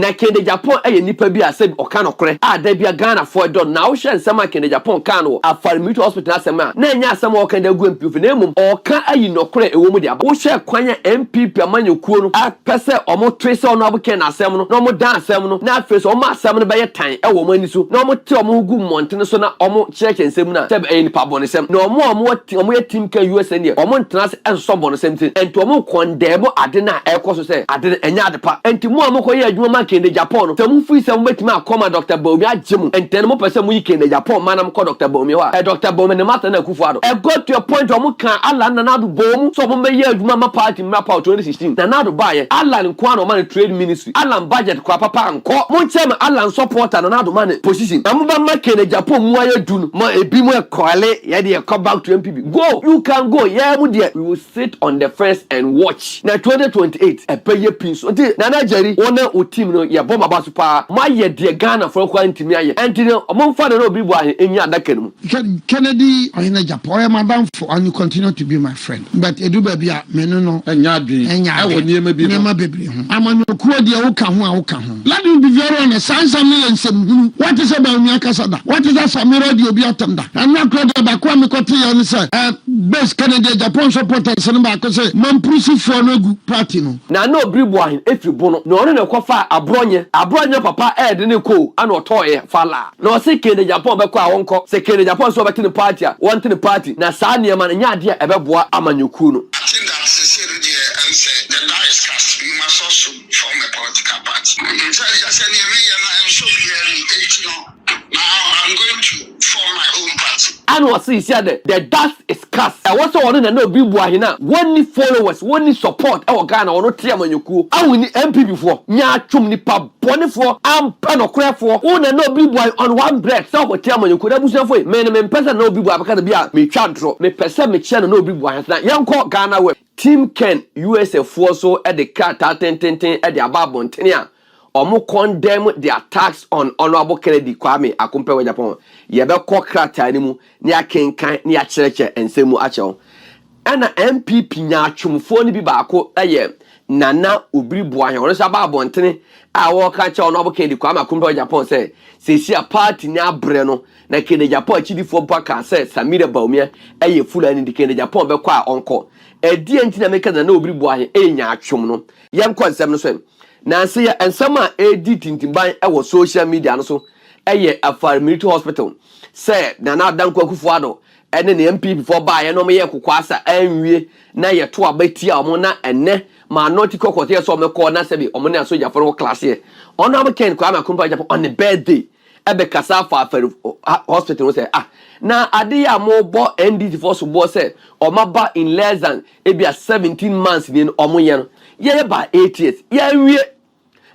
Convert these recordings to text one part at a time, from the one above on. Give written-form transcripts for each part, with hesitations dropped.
na Ken Agyapong eye nipa bi asem oka nokore a da bia Ghana for do na wo hwe nsema Ken Agyapong kan wo afare military hospital asema na enya asema wo kan da gu MPF na emum oka ayi nokore ewo mu dia wo hwe kwanya MPP amanyokuo no a pese omo trace ono abuke na asem no na omo dan asem no na afese omo asem no be ye tan ewo mo ani so na omo te omo gu montene so na omo cheke nsem na tebe eni pa bonesem na omo ye team kan USA ne omo ntena enso bonesem tin enti omo condemn ade na ekoso se ade enya ade pa enti mo amko ye adwuma ma Ken Agyapong no temu fu se mo betimi akoma Dr. Bawumia Agyapong enti no mo pese mo yi Ken Agyapong manam ko Dr. Bawumia wa Dr. Bawumia ne mata na Akufo Addo e go to a point omo kan ala na nado bom so mo me ye adwuma ma party mra pa 2016 na nado baye ala nkwa no man trade ministry ala budget kwa papa anko mo nchema ala supporter na nado man position na mo ba ma Ken Agyapong mu aye du no mo ebi mo ekole ye de come back to MPP go you can go yeah mu de we will sit on the fence and watch na 2028 e pay pin so na Nigeria wona o team no ye bomba ba so pa ma ye de Ghana for kwa ntimi aye enti no mo mfa na Obiri Boahen enya adaka no Kennedy Agyapong madam for and you continue to be my friend but edu ba bia menu no enya adwen e woni ema bebre ho amanyokuo de wo ka ho let me be very honest sansa me ensem what is about Bawumia kasada what is that samira de obi atamda and na kro de ba kwa me kote ya ni say best Kennedy Agyapong supporters no ba ko say mamprusi for no gu party no na Obiri Boahen efibo no na ono ne kofa abronye papa de ne ko ana otoye fala na o se Ken Agyapong be ko a wonko se Ken Agyapong so be tini party a won tini party na saa ne ma nya ade e beboa amanyoku no the die is cast. We must also form a political party. Now I'm going to form my own party. And what he said, the dust is cast. I was on and Obiri Boahen. One followers, one support. Our Ghana or not Tiamanyoku. I will need MP before. Nya chumni pa boni for. I'm penokre for. One and Obiri Boahen on one bread. So what Tiamanyoku. That was for men person no Obiri Boahen because be a me chantro. Me person me channel no Obiri Boahen. Now young call Ghana we. Team Ken USA Forso at the car at the ababon tenia. Omo condemn the attacks on Honorable Kennedy Agyapong Agyapong. Yebe kokra nimu ni akenkan ni achereche ensemu achew. Ena MPP nya atwumfo ni bi baako eye Nana Obiri Boahen. Ono sha ababon tene a wo ka che Honorable Kennedy Agyapong say sesi a party ni abre no na Kennedy Agyapong achidifo baka say Sammy Bawumia eye fulani di Kennedy Agyapong be kwa onko. Edi enti na meka na Obiri Boahen enya atwum no yem konsem no so na se ya ensama edi tintimban e social media no so eye afare military hospital say na danko Akufo Addo ene ne MP before bae no me ye kokwasa anwie na ye to abatia omo na ene ma not kokote so me ko na se bi omo na so jaforo class here ono am Ken Agyapong on the birthday ebe kasa for afare hospital say na ade ya mo bo NDT for so bo say o maba in less than ebia 17 months ni omo ye no ye ba 8 years ye wie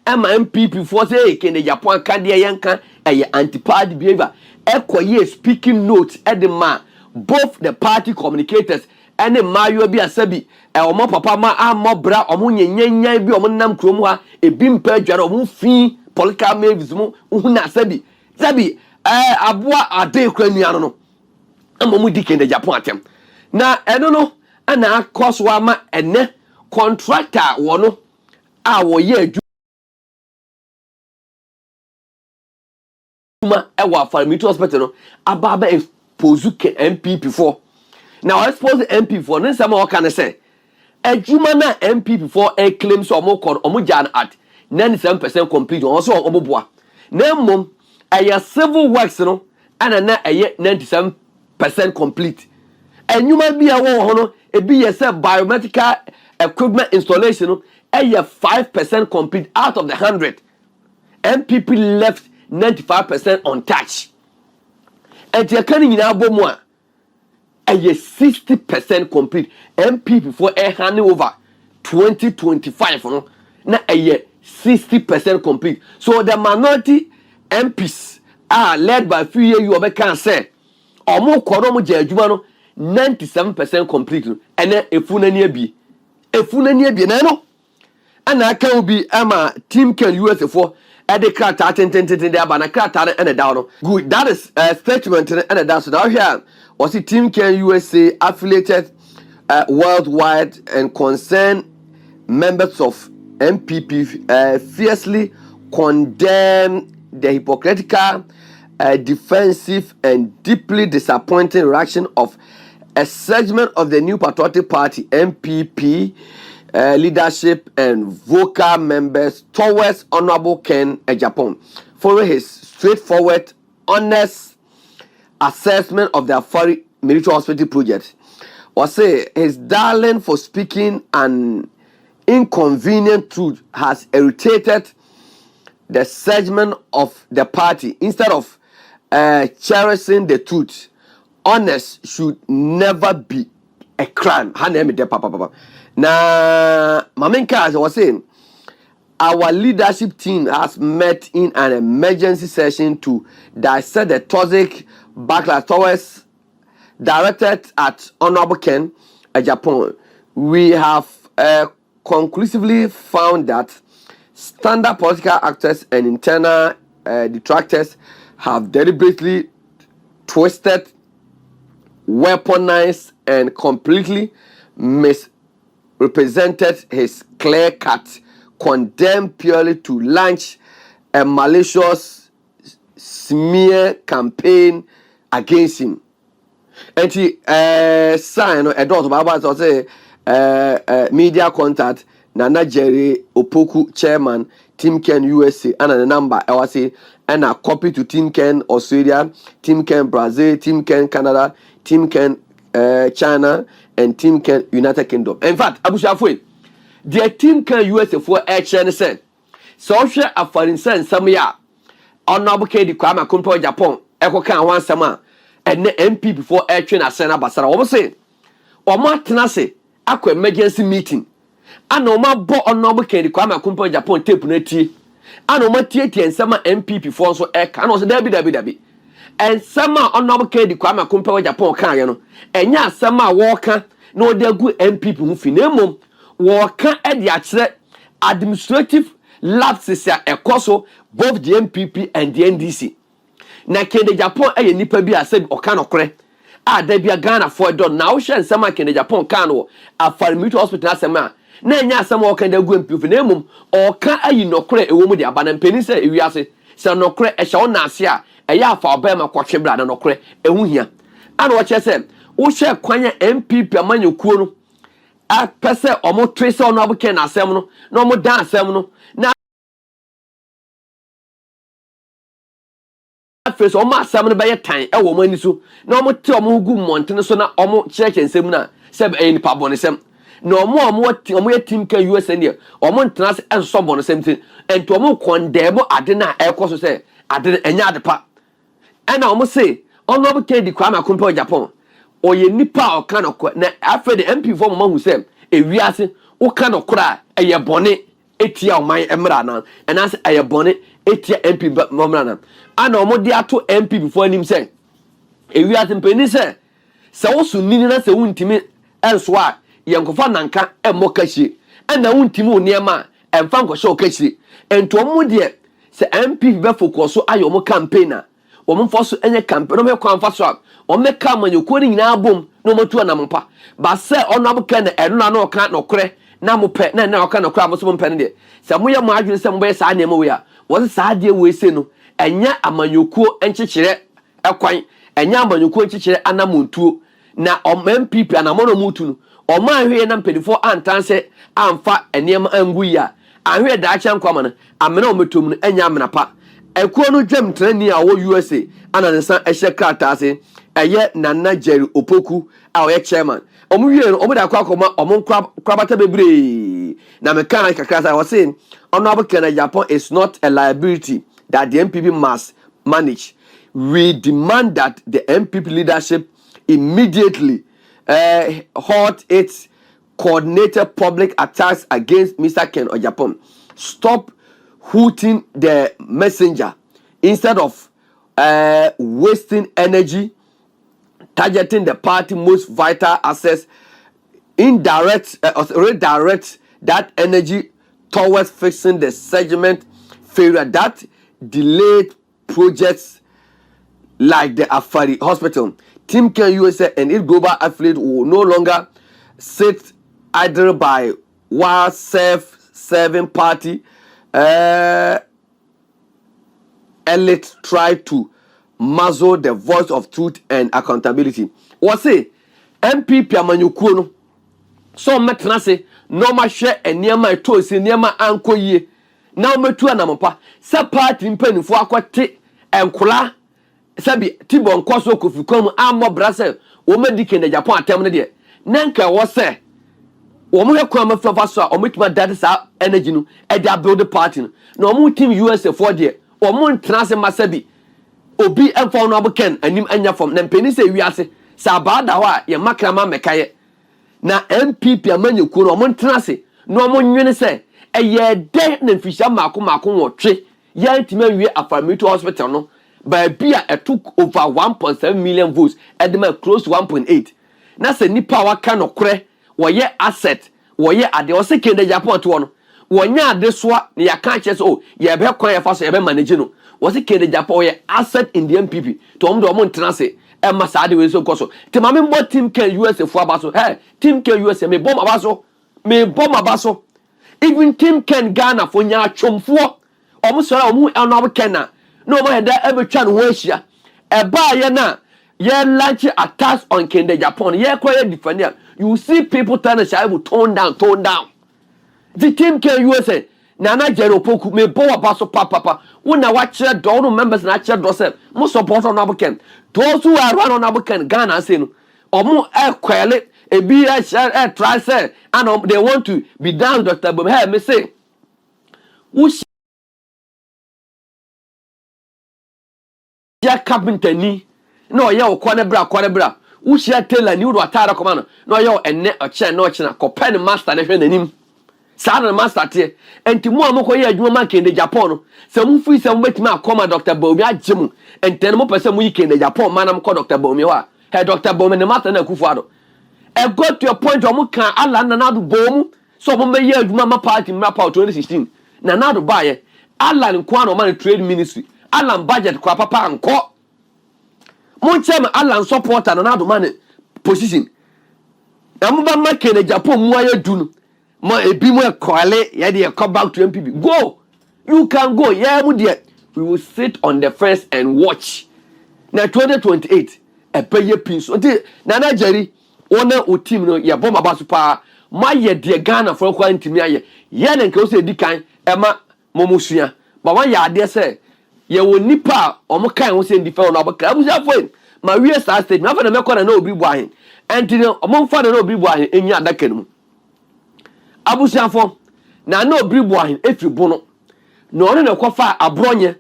ema MPP for say Ken Agyapong kan de yenka eye anti-party behavior ekoye speaking notes edema both the party communicators and the mayo bi asabi omo papa ma amobra omo nyenyenyan bi omo nam krom ha ebi mpa dware omo fi political mavis mu uhuna asabi sabi aboa ade kranua no amomu di Ken Agyapong atem na eno no ana akoso ama ene contractor wono a wo ye adwuma ewa afare military hospital no ababa expose MPP for now expose MPP for no sama o kan say adwuma na MPP for a claim so omo jan at 97% complete on so omo boa na mom aya civil works no ana na aya 97% complete enwuma bia wo ho no ebi ye say biomedical equipment installation no aya 5% complete out of the 100 MPP left 95% untouched. And you can in Abomua a 60% complete. MPP for a hand over 2025 no na a 60% complete. So the minority MPs are led by few years you can say or more Koromo Jajumano 97% complete. And then a funania be no. And I can be team Ken USA for at the crack there, but a crack and a down. Good, that is a statement and a down. So now here was the Team Ken USA affiliated worldwide and concerned members of MPP fiercely condemned the hypocritical, defensive, and deeply disappointing reaction of a segment of the New Patriotic Party (NPP) leadership and vocal members towards Honorable Ken Agyapong, following his straightforward, honest assessment of the Afari Military Hospital project. Or say his darling for speaking an inconvenient truth has irritated the segment of the party. Instead of cherishing the truth, honest should never be a crime. Now, Maminka, as I was saying, our leadership team has met in an emergency session to dissect the toxic backlash towards directed at Honorable Ken Agyapong. We have conclusively found that standard political actors and internal detractors have deliberately twisted, weaponized, and completely misrepresented his clear-cut condemned purely to launch a malicious smear campaign against him. And he signed a dot about say media contact Nana Jerry Opoku chairman Team Ken USA and a number I was say and a copy to Team Ken Australia, Team Ken Brazil, Team Ken Canada, Team Ken China, and Team Ken United Kingdom. In fact, Abu Shafui, the Team Ken USA for action said, social affarin sense some ya Honorable Kennedy Agyapong, Echo Kan one summer, and the MP before action as Senator Basara. What say? Or more tenacity, aqua emergency meeting. I know my boy Honorable Kennedy Agyapong tape neti. I know my theatre and summer MP before so ek and also Debbie. And summer Honorable Kennedy Agyapong can you know. And ya summer walker no de good MP who finemo walker at the achere administrative lapses ya ekoso both the MPP and the NDC. Na Kennedy Agyapong e nipa bi asem oka nokre a da bia Ghana for don na wo hye nsema Kennedy Agyapong kan wo Afari Military Hospital asema na enya asema oka da gu MPP na emum oka ayi nokre ewo mu de aba na mpeni se ewiase se nokre e hye wo na ase a eya afa obema kwotwe bra na nokre ehu hia ana wo che se wo hye kwanya MPP amanyokuo no a pese omo trace ono abuke na asem no na omo dan asem no na face omo asem no be tan e wo mani so na omo te omo gu montene so na omo church ensem na se be ni pa bonesem na omo ye team ka USA ne omo ntena se enso bonesem tin ento omo kondemo ade na ekoso se ade enya ade pa ena omo se ono abuke di kwa makompa Japan oye nipa oka nokwa na afa de MP for mama hu se ewiase oka nokra eye bone etia oman emra na ena se eye bone etia MP momra na ana omode ato MP before anim se ewiase mpeni se wosu nini na se wuntimi enso a yenkofa nanka emokahie ena wuntimi oniema emfa nkosho okahie ento omode se MP be focus so ayo mo campaigner omo fo so enye campaign no me kwa mfa so a omo ka manyokuo ni nyina bom no motu na mpa ba se ono abuka na eno na oka nokre na mope na oka nokre abo so mpe ne de se moye mo adwene se mbo sa na we a wo se sa de we se no enya amanyokuo enkyekere ekwan enya amanyokuo enkyekere anamontuo na MPP anamono mutu no omo ahwe na mpedifo antanse amfa eniem angu ya ahwe da acha nkwama no amena ometom no enya amena pa ekuo no dwam trani a wo USA ana nsa ehye krata ase eye Nana Jerry Opoku a wo chairman omo wie no omo da kwakoma omo krabata bebre na mekana kakasa was saying Honorable Ken Agyapong is not a liability that the MPP must manage. We demand that the MPP leadership immediately halt its coordinated public attacks against Mr. Ken Agyapong. Stop hooting the messenger instead of wasting energy targeting the party most vital assets. Redirect that energy towards fixing the segment failure that delayed projects like the Afari Hospital. Team Ken USA and its global affiliate will no longer sit idle by while self-serving party elite try to muzzle the voice of truth and accountability. What say? MP Piamanyukuo no. So metena se no ma hwe eniema eto se eniema ankoyie. Na o metu anampa. Se party mpanifo akote enkola sabi tibon kwaso kofikom ammo brase wo medike na Japan atem ne de. Nanka wo se wo mo hekwa mafafa so a o metima dade sa energy no e dey build the party no. Na o mo team USA for de o mo ntena se masabi obi emfa no aboken anim anya fom na mpeni se wiase sa baada ho a ye makrama mekaye na MPP amanyeku no mo ntena se no mo nwene se eye de na mfisha mako wotwe ya ntima wie Afamito hospital no ba bia it took over 1.7 million votes edema close to 1.8 na se nipa waka no kore wo ye asset wo ye ade o se Kennedy Agyapong to no wo nya ade soa na ya kan chese o ye be kwan ye fa so ye be manage no wo se Kennedy Agyapong ye asset in the MPP to mo do mo ntena se e ma sa ade we so koso te ma me mbo team Ken USA fo abaso hey team Ken USA me bom abaso even team Ken Ghana for nya chomfo omo sora omo eno Ken na no mo heda e betwa no ho ahia e ba ye na ye launch attacks on Kennedy Agyapong ye kwa ye defender you see people trying to say tone down the team Ken USA Nana Jero Poku me bo abaso papa una watch do members na che do se mo support on Ken those who are run on Ken Ghana say no omo e kwele e bi e try say and they want to be down Dr. Bawumia. Hey me say who ya carpenter ni no ye okwane bra who share tailor ni wo atara koma no ye enne oche na oche na kopen master na hwe nanim sa na master tie enti mo amko ye adwuma ma Kennedy Agyapong no se mu fi se mu betima akoma Dr. Bawumia agem enti no mo pese mu yi Kennedy Agyapong manam ko Dr. Bawumia wa hey Dr. Bawumia ne master na Akufo Addo e go to a point o mo kan ala na do bomu so mo me ye adwuma ma party mrapa 2016 na do ba ye ala nko an o man trade ministry ala budget kwa papa anko mo chem ala supporter na do man position na mo ba ma Kennedy Agyapong mu aye du no mo ebi mo ekole ye de come back to MPP go you can go yeah mu de we will sit on the fence and watch na 2028 e peye peace na Jerry ona o team no ye bom abaso pa ma ye de Ghana for kwa ntimi aye ye na nke o se dikan e ma momosua ba wa ya de se ye wo nipa o mo kan wo se ndifa na obaka abuja fo ma wie sa stage na fa na mekọ na Obiri Boahen enti o mo mfa na Obiri Boahen enyi adaka no abuja fo na Obiri Boahen efiri bono na ono na kofa abronye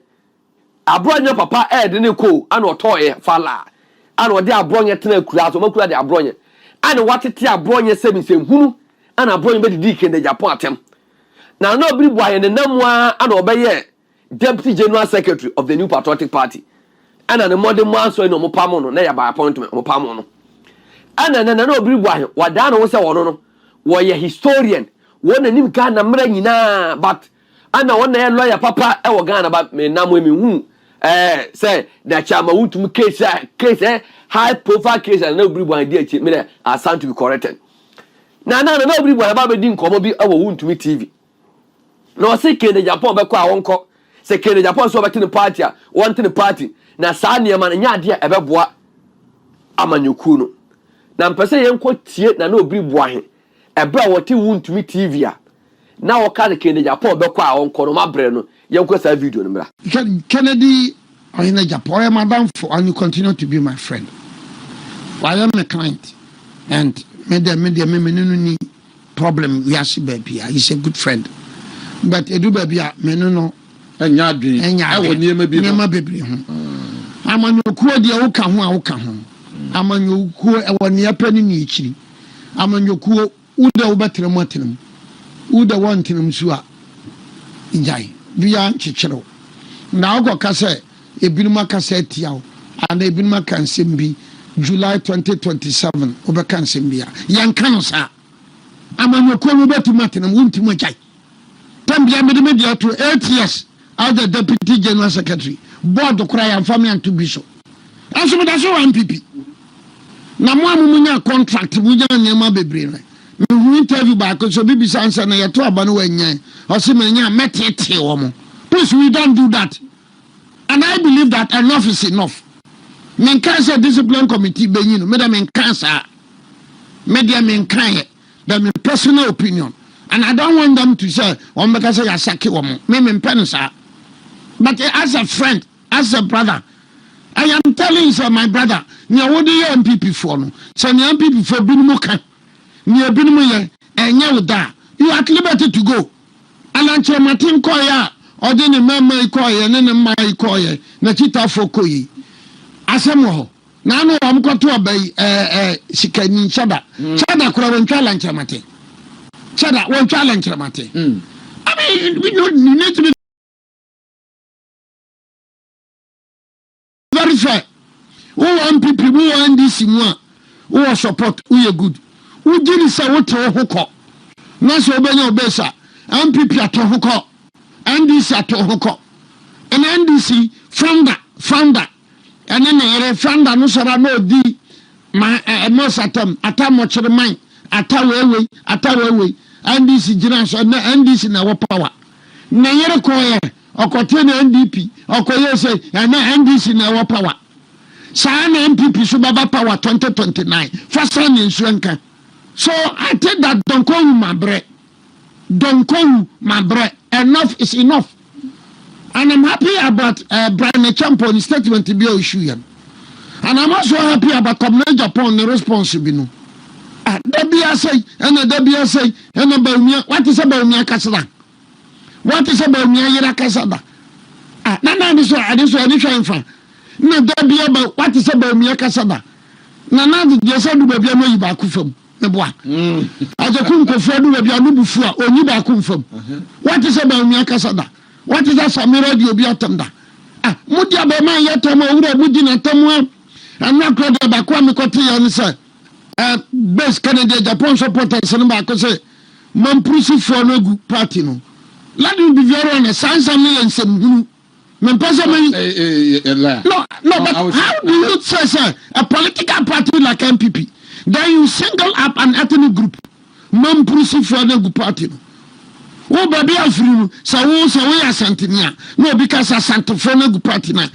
papa de ne ko ana otoye fala ana ode abronye tena kura so makura de abronye ana watete abronye semisem hunu ana abronye be di Kennedy Agyapong atem na Obiri Boahen ne namwa ana obeye deputy general secretary of the New Patriotic Party ana ne modern man so no mopamo no na ya by appointment mopamo no ana na Obiri Boahen wada na wo se wono no wo ye historian wona nim Ghana mra nyina but ana wona ye lawyer papa e wo Ghana ba me namo me hu say the chama wutum case high profile case na Obiri Boahen dey achi me na Asante to be corrected na Obiri Boahen ba be di nkomo bi e wo wuntumi TV no say Kennedy Agyapong be kwa wonko say Kennedy Agyapong so be tin party a won tin party na sa ne ma nya ade e be boa amanyoku no na mpese yenko tie na Obiri Boahen e bra wote wuntumi TV a na wo ka Kennedy Agyapong be kwa wonko no mabre no yenko sa video no mra Kennedy Agyapong, madam, for and you continue to be my friend. I am a client and me problem we are baby. He's a good friend. But edu baby me no enya niema baby ho. Amanyokuo de wo ka ho. Amanyokuo e woni apani ni ichiri. Amanyokuo uda wo betrem atenam. Uda won tenam so a njai. Bia nchechero. Na ogo ka say ebinuma ka say tiawo and ebinuma kan sembi July 2027 obekan sembia yanka no sa amanyokuo wo betuma tenam wontima jai. Tambia media to 8 years as the deputy general secretary board cry and family and to bishop aso da so MPP na mo amunya contract munya nyama bebre me hu interview ba ko so bibi sansa na yeto aba no wanyan o se menya metete wo mo please we don't do that And I believe that enough is enough. Men can say discipline committee benin, madam in cancer, media men can, that's my personal opinion. And I don't want them to say, oh, because I saki woman, me pensa. But as a friend, as a brother, I am telling you, my brother, near what do you MPP for? So near MPP for Binimuka, near Binimuya, and you da. You are at liberty to go. And I'm Kyeremanteng koya, or then a member koya, and then a my koya, Nachita for koyi. Asamo. Now I'm going to obey Sikani Shada. Shada could have challenge Kyeremanteng. Shada won't challenge Kyeremanteng. I mean, we need to be very fair. Who want people who want this one, who support, who are good. Who didn't say what to hook. Naso Benyo Besa, MPP at Tohoko, NDC at Tohoko, and NDC founder, and then a founder no sara no di my most atom otchere mine atawewe NDC generation and NDC na power. Na yere koye okote na NDP okoye say and NDC na power. Sa na MPP so baba power 2029. First time in Swenka. So I take that don't call you my bread. Don't call you my bread. Enough is enough. And I'm happy about Brian Champion's statement to be issue. And I'm also happy about Kennedy Agyapong the response to be no. Debbie say, and Debbie say, and Bawumia, what is about Bawumia Casada? What is about Bawumia Casada? Nana, this one, in front. No, Debbie about what is about Bawumia Casada? Nana, the said to be a no Akufo. As a Akufo Addo be a no bufua, or you back from. What is about Bawumia Casada? What is that Samira Diobiatamda? Mudia Bema Yatama, Udina Tamwa, and not crowded about Kwame Koti and say, best Kennedy Agyapong supporters and back say, Mampusi for no good party. No, let him be very honest, Sammy and some. No, but how do you say, sir, a political party like MPP? Then you single up an ethnic group. Mampusi for no good party. Oh, baby, I'm free. So, we are Santinia. No, because I sent for no good party now.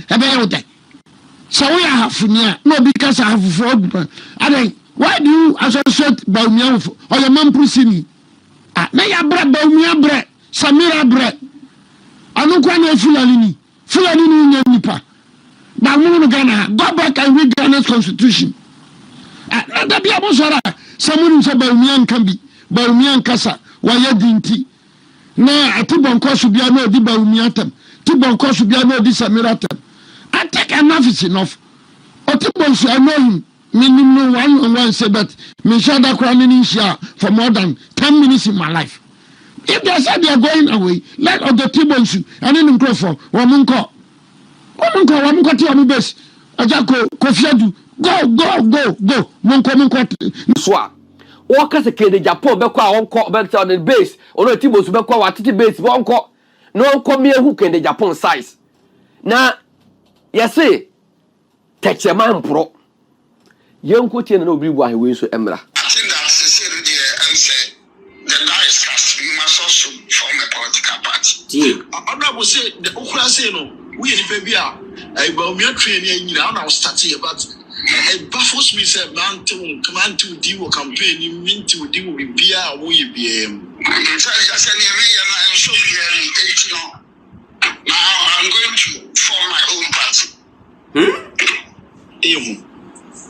So, we are Hafunia. No, because I have four. Why do you associate Bawumia or your Mampusini? Now you bread, Bawumia bread, Samira bread. I don't want to Fulani Nipa. Bamuno Ghana, go back and read Ghana's constitution. That be able to someone who said Bawumia can be Bawumia Kasa, Waya Dinti. Now, I think Bonko should be a no di Bawumiatem. Tibonko should be a no di Samiratem. I take enough is enough. Otibon should know him. Minimum one say that me share that crying for more than 10 minutes in my life. If they say they are going away, let other Tibonsu and then go for Wamunko to Amubes, Agyarko, Kofiadu, go, Munko. Swa. Walkers a Kennedy Agyapong Bekwa on court back on the base, or no Tibos Bekwa, what it base, one court, no come here who Kennedy Agyapong size. Now, yes, say, take your man pro. Young Coach and Obiri why we so Emra. I think that's sincerely and say the die is cast. We must also form a political party. I will say the Okra say no. We in Febia, I Bawumia training now start here, but it baffles me. Say man to command to deal campaign. You mean to deal with Bia or we BM? Now I'm going to form my own party.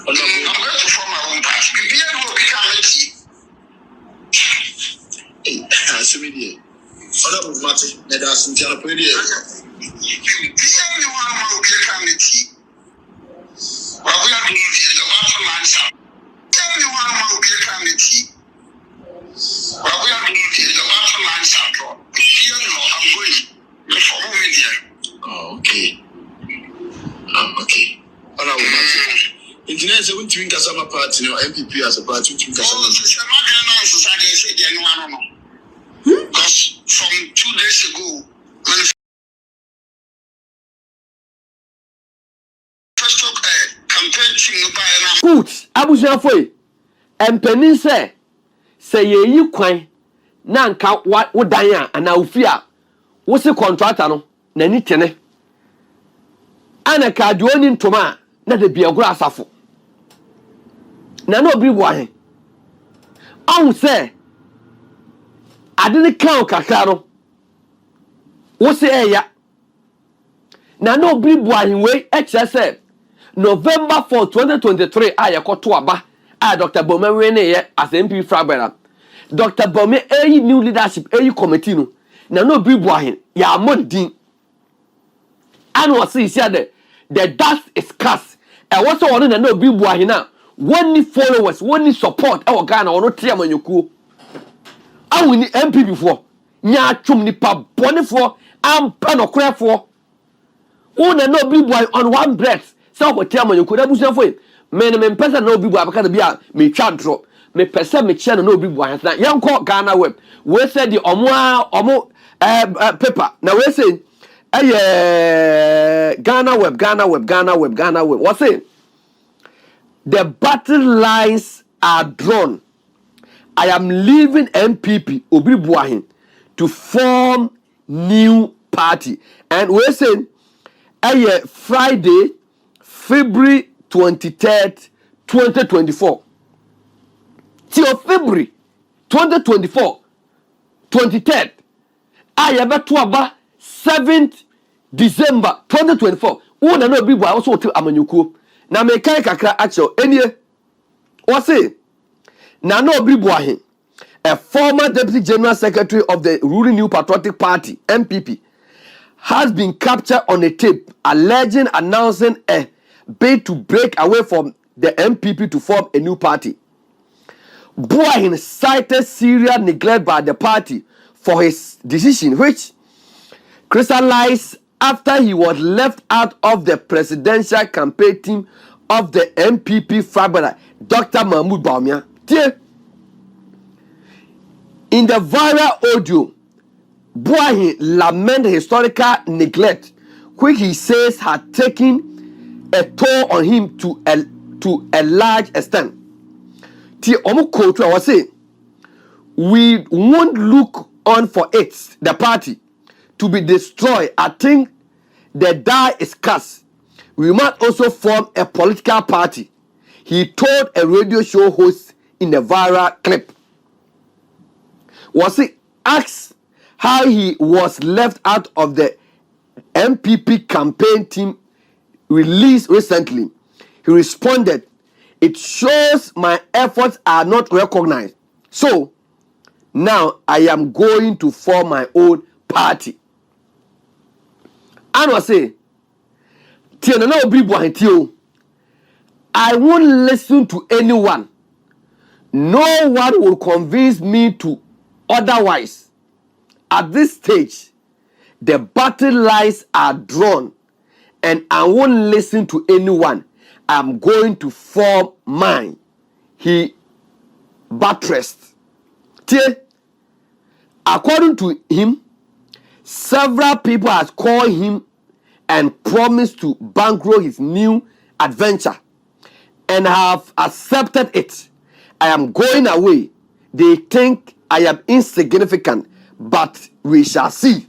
I'm going to form my own party. BBM will become a team. Hey, Honorable Martin, let us tell a pretty. BBM will become a team. But we are doing the bottom line. Everyone will become a team. But we are doing the bottom line. I'm going for media. Oh, okay. Honorable Martin. Internet is going to think as a party, MPP as a party. Because from 2 days ago, when first campaign team by Coach, Abuja Foy, and Penny say you quine, Nanka, what would Diana and Aufia? What's the contractor? No, Nanny Tene. ana ka de oni ntoma na de bia gura asafo na no Obiri Boahen awu se ade ne kan kakra no wo se eya na no Obiri Boahen we eche se November 4, 2023 a yakoto aba a Dr. Bawumia we ne ye as MP Frabera Dr. Bawumia new leadership committee no na no Obiri Boahen ya amodin and was see the dust is cast and what's on na no Obiri Boahen na one followers one support e Ghana ono tia manyokuo awu ni MP before nya twum ni pa bonefo ampa no korefo una no Obiri Boahen on one breath so ko tia manyokuo da busuafo me mpesa na Obiri Boahen aka bia me twa drop me pesa me chia na Obiri Boahen na yanko Ghana web we say the omo paper na we say Ghana web what's it? The battle lines are drawn. I am leaving MPP Obiri Boahen to form new party. And we're saying Friday, February 23rd, 2024. Till February 2024, 23rd. I have about 7th December 2024. Who na no Obiri Boahen also tell amanyukuo. Na me kai kakra actual enie. What's it? Na no Obiri Boahen, a former deputy general secretary of the ruling New Patriotic Party (NPP), has been captured on a tape alleging announcing a bid to break away from the NPP to form a new party. Boahen cited serious neglect by the party for his decision, which crystallized after he was left out of the presidential campaign team of the NPP Frabera, Dr. Mahamadu Bawumia. In the viral audio, Boahen lamented historical neglect, which he says had taken a toll on him to a large extent. We won't look on for it, the party, to be destroyed. I think the die is cast. We must also form a political party, he told a radio show host in the viral clip. Was he asked how he was left out of the NPP campaign team released recently, he responded, "It shows my efforts are not recognized. So now I am going to form my own party." And was say, I won't listen to anyone. No one will convince me to otherwise. At this stage, the battle lines are drawn, and I won't listen to anyone. I'm going to form mine. He buttressed. According to him, several people have called him and promised to bankroll his new adventure, and have accepted it. I am going away. They think I am insignificant, but we shall see.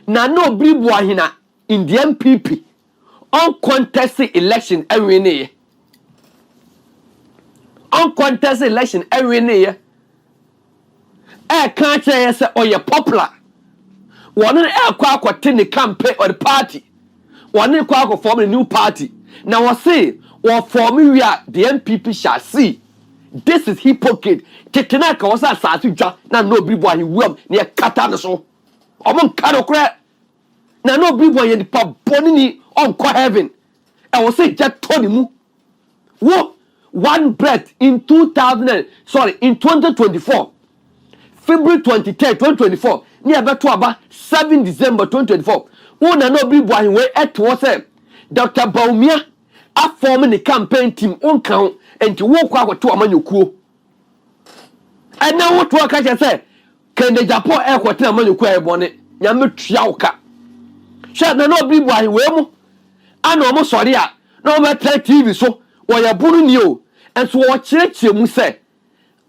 Na no Obiri Boahen in the NPP uncontested election every year. Uncontested election every year. Can't say oh you're popular. One in Kwaku the campaign or the party. One in Kwaku form a new party. Now I say, or for me we are the NPP shall see. This is hypocrite. Tetenaka was a satuja. Now no Obiri Boahen will near Katana so. Among Kadokre. Now no Obiri Boahen the pub bonini on heaven. I was say just Tony Mu. What one breath in 2024. February 23rd, 2024. Near about 7 December 2024. Who na no Obiri Boahen we at was Dr. Bawumia a forming the campaign team on count and to walk out to Amanyuku. And now what work I say? Kennedy Agyapong Airquarter Amanyuku bonnet. Yamutrauka. Shut na no Obiri Boahen we and almost sorry. No matter TV so while you're born you and so what church you say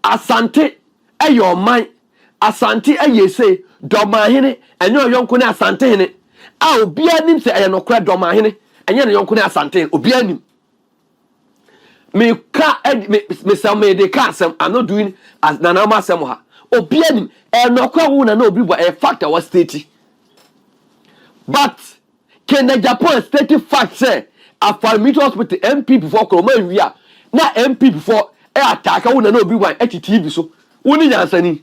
Asante your mind. Asante ayese Domahene enyo yonko ne Asante hene a obi anim se eye nokra Domahene enye ne yonko ne Asante obi anim me some de ka asem. I'm not doing as nanama asem ha obi anim nokra wo na obi bo a factor was state but Ken Agyapong state fact say Afar hospital MP before Kroma wia na MP before attack wo na obi wan TV so woni nyansani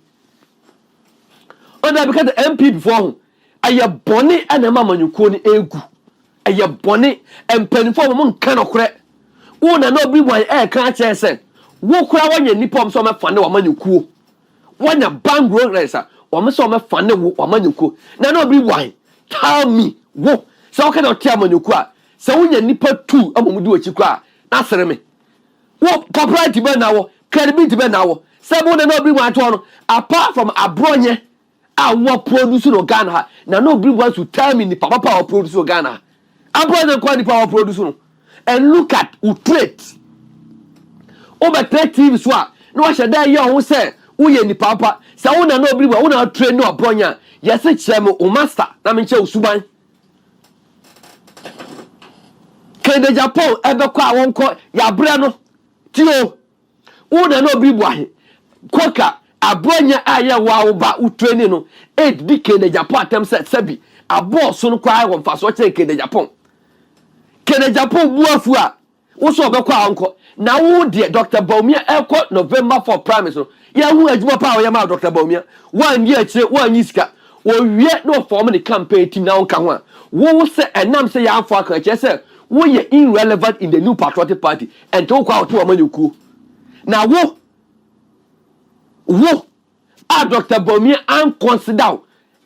onda because MP before ho aye bone na mamanyuko ni egu aye bone empanifo mo nka nokre wo na obi wan kan che se wo kura wanya nipom so mefa ne wamanyuko wanya bang progressa wo me so mefa ne wo wamanyuko na obi wan tell me wo so okay no tia manyuko a se wonya nipa 2 amomudi wachi kwa na sere me wo property be na wo credibility be na wo se bo na obi wan to no apart from abronye a wo produce no Ghana ha na obi wan to tell me ni papa power produce no Ghana abronye kwa ni power produce no and look at utrate over 3 TV so a no wa sheda ye ho se wo ye ni papa se wo na obi wan wo na train no abronye yes cheme o master na me che usuban Kennedy Agyapong ebekwa awonko ya bre no tio una no bi Boahen koka abronya aye wa ba utreni no di Kennedy Agyapong atem sebi abo so no kwa wo mfa so che Kennedy Agyapong buafu a wo so obekwa awonko na wo de Dr. Bawumia ekọ November for primaries no ya hu adwuma pa wo ya ma Dr. Bawumia wan ye akire wan yisika wo wie no form the campaign team na wonka ho a wo se enam se ya afọ aka che se wo ye irrelevant in the new patriotic party and to kwa to amanyuku na wo a Dr. Bawumia an consider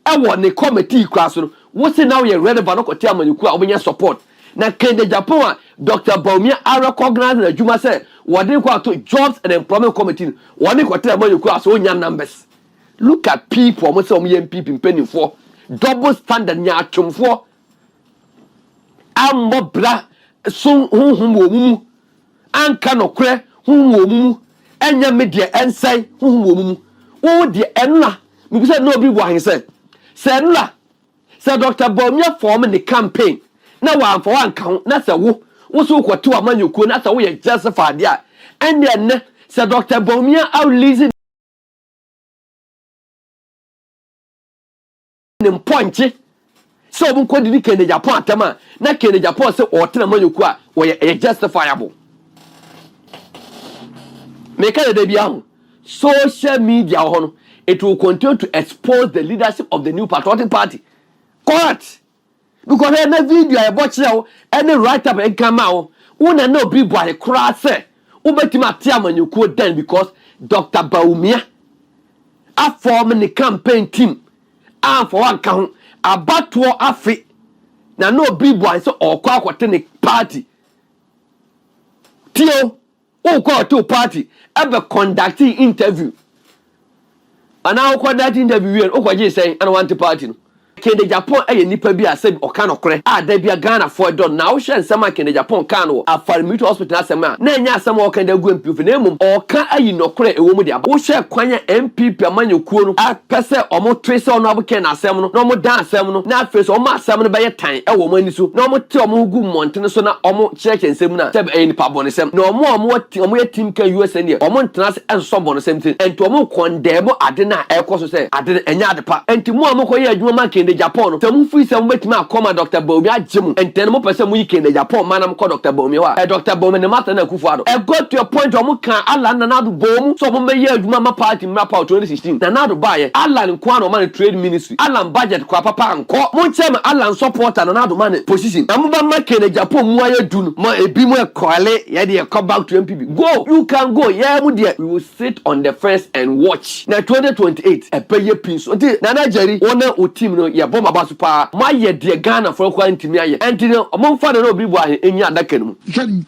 e wo ne committee kwa so wo se now ye relevant ko te amanyuku a obenya support na Kennedy Agyapong a Dr. Bawumia a recognize na juma se wo de kwa to jobs and employment committee wo ne ko te amanyuku a so onya numbers. Look at people mo se o me MPP penifo double standard nya atwomfo amobra sun hunhum wo mumu anka nokre hunhum wo mumu enya media ensai hunhum wo mumu wo de enla me bi say no obi Boahen say enla say Dr. Bawumia form the campaign na wa amfa wa nka na say wo so kwoto amanyuko na say wo ye justify dia enne say Dr. Bawumia out releasing nimponche so obu ko didi Kennedy Agyapong atama na Kennedy Agyapong se otena manyuku a wo ye justifiable me ka de bia ho social media ho no it will continue to expose the leadership of the new patriotic party correct because na video e bo kire wo any write up e kan ma wo una na obi Boahen kra se wo betima atia manyuku then because Dr. Bawumia a form the campaign team and for one count abatuo afi na no obi Boahen so okwa akote ne party tio o ko to party ebe conducting interview ana o conduct interview o ko je say ana want party no Kennedy Agyapong eye nipa bi asem oka nokre a da bia Ghana for don na wo hye nsema Kennedy Agyapong kan wo Aremeyaw hospital asema na enya asema o kan da gu MPF na emum oka ayi nokre ewo mu dia wo hye kwanya MPP amanyokuo no a pese omo trace ono abuke na asem no na omo dan asem no na face omo asem no be ye tan ewo mani so na omo te omo gu montene so na omo cheke nsem na tebe eni pa bonesem na omo ye team kan USA ne omo ntena se enso bonesem tin ento omo condemn ade na ekoso se ade enya ade pa enti mu amko ye adwuma ma Kennedy Agyapong no temu free se mo betima akoma Dr. Bawumia agemu enten mo pese mo yi Kennedy Agyapong manam ko Dr. Bawumia wa Dr. Bawumia ne mata na Akufo Addo e go to a point omo kan ala na nado bom so mo meye adwuma ma party mapa 2016 na nado baye ala nko na man trade ministry ala budget kwa papa anko mo nchema ala supporter na nado man position na mo ba ma Kennedy Agyapong mu aye dunu ma ebi mo e kwale ye de come back to MPP go you can go yeah mo there we will sit on the fence and watch na 2028 e peye pinso nti na Nigeria wona o team no ye bomba basu pa ma ye de Ghana for kwa ntimi aye enti no mo mfa na obi Boahen enya adaka no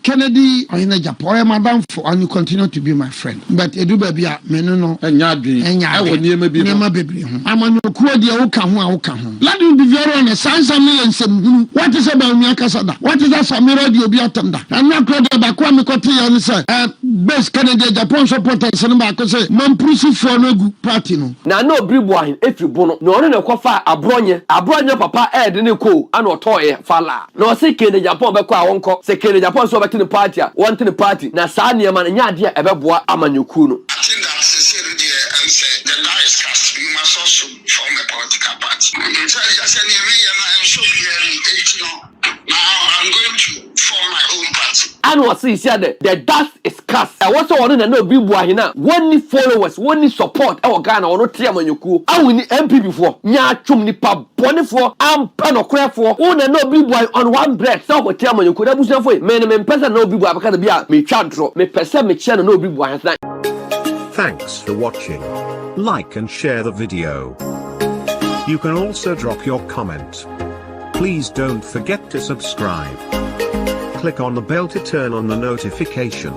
Kennedy Agyapong madam for and you continue to be my friend but edu ba bia menu no enya adwen e wo niema bi niema bebre ho amanokuo de wo ka ho let me be very honest sansa me ensem what is about Bawumia kasada what is that Sammy radio bi atanda and na kro de ba kwa me kote ya ni say best Kennedy Agyapong supporters no ba ko say mampusi for no gu party no na Obiri Boahen efiri bono na ono na kofa abronye papa de ne ko ana otoye fala na o se Kennedy Agyapong be ko a wonko se Kennedy Agyapong so be tini party a won tini party na saa ne ma nya ade a ebeboa amanyoku no the dice cast, you must also form a political party. In fact, I said, I'm so now I'm going to form my own party. And what he said, the dust is cast. I was on and no Obiri Boahen. One followers, one support our Ghana or no Tiamanyoku. I will need MP before. Nya chum nipa bone for am pen or craft for one and no Obiri Boahen on one bread. So what Tiamanyoku that was for men person no Obiri Boahen because be a me chantro, me person me channel no Obiri Boahen. Thanks for watching. Like and share the video. You can also drop your comment. Please don't forget to subscribe. Click on the bell to turn on the notification.